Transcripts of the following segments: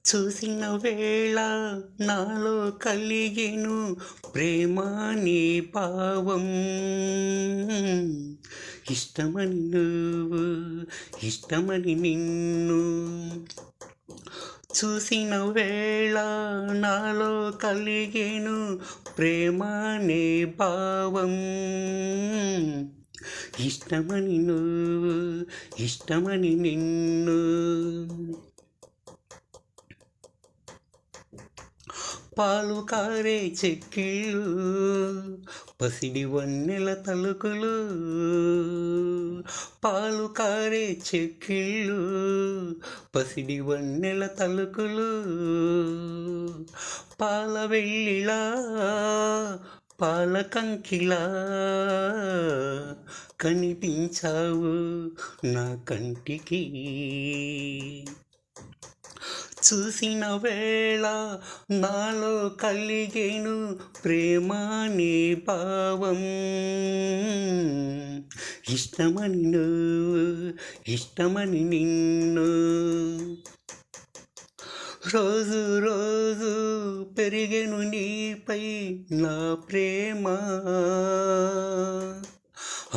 చూసిన వేళ నాలో కలిగెను ప్రేమాని భావం. ఇష్టమని నువ్వు, ఇష్టమని నిన్ను చూసిన వేళ నాలో కలిగెను ప్రేమానే భావం. ఇష్టమని నువ్వు, ఇష్టమని నిన్ను పాలు కారే చెక్కిళ్ళు, పసిడి వన్నెల తలుకులు. పాలు కారే చెక్కిళ్ళు, పసిడి వన్నెల తలుకులు. పాల వెళ్ళిలా, పాల కంకిలా కనిపించావు నా కంటికి. చూసిన వేళ నాలో కలిగెను ప్రేమాని భావం. ఇష్టమని నువ్వు, ఇష్టమని నిన్ను రోజు రోజు పెరిగెను నీపై నా ప్రేమ.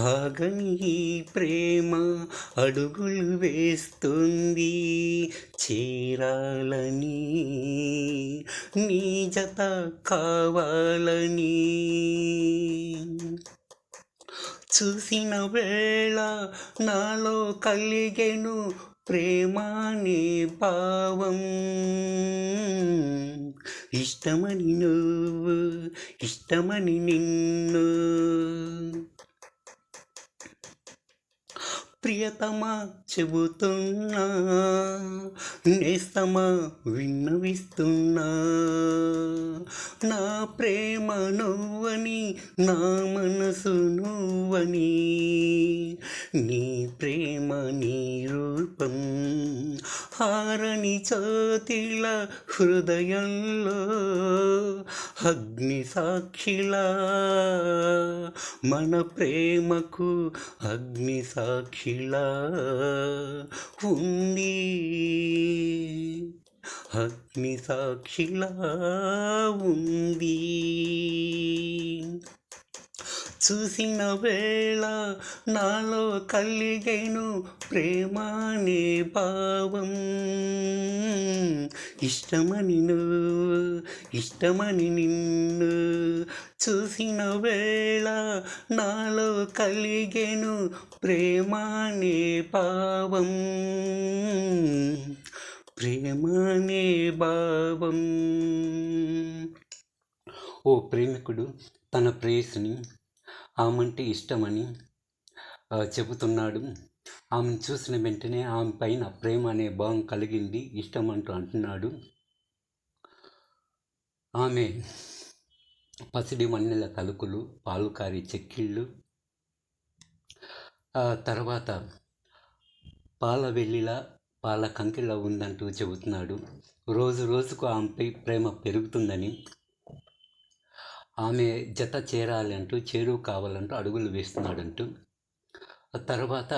ఆగని ఈ ప్రేమ అడుగులు వేస్తుంది చేరాలని, నీ జత కావాలని. చూసిన వేళ నాలో కలిగెను ప్రేమాని భావం. ఇష్టమని నువ్వు, ఇష్టమని నిన్ను ప్రియతమా చెబుతున్నా, నేస్తమా విన్నవిస్తున్నా. నా ప్రేమ నువ్వని, నా మనసు నువ్వని, నీ ప్రేమ నీ రూపం హారని జ్యోతిల హృదయంలో అగ్ని సాక్షిలా. మన ప్రేమకు అగ్ని సాక్షిలా ఉంది, అగ్ని సాక్షిలా ఉంది. చూసిన వేళ నాలో కలిగెను ప్రేమాని భావం. ఇష్టమని నువ్వు, ఇష్టమని నిన్ను చూసిన వేళ నాలో కలిగెను ప్రేమాని భావం. ప్రేమాని భావం. ఓ ప్రేమికుడు తన ప్రేయసిని ఆమంటే ఇష్టమని చెబుతున్నాడు. ఆమెను చూసిన వెంటనే ఆమె పైన ప్రేమ అనే భావం కలిగింది, ఇష్టం అంటూ అంటున్నాడు. ఆమె పసిడి వన్నెల తలుకులు, పాలుకారి చెక్కిళ్ళు, తర్వాత పాల వెల్లిలా పాల కంకిలా ఉందంటూ చెబుతున్నాడు. రోజు రోజుకు ఆమెపై ప్రేమ పెరుగుతుందని, ఆమె జత చేరాలంటూ, చేరువు కావాలంటూ అడుగులు వేస్తున్నాడంటూ. తర్వాత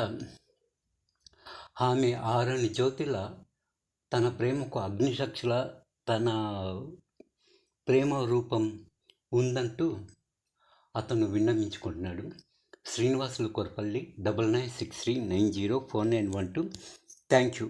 ఆమె ఆరని జ్యోతిల తన ప్రేమకు అగ్నిసాక్షిలా తన ప్రేమ రూపం ఉందంటూ అతను విన్నవించుకుంటున్నాడు. శ్రీనివాసులు కొరపల్లి 9963904912. Thank you.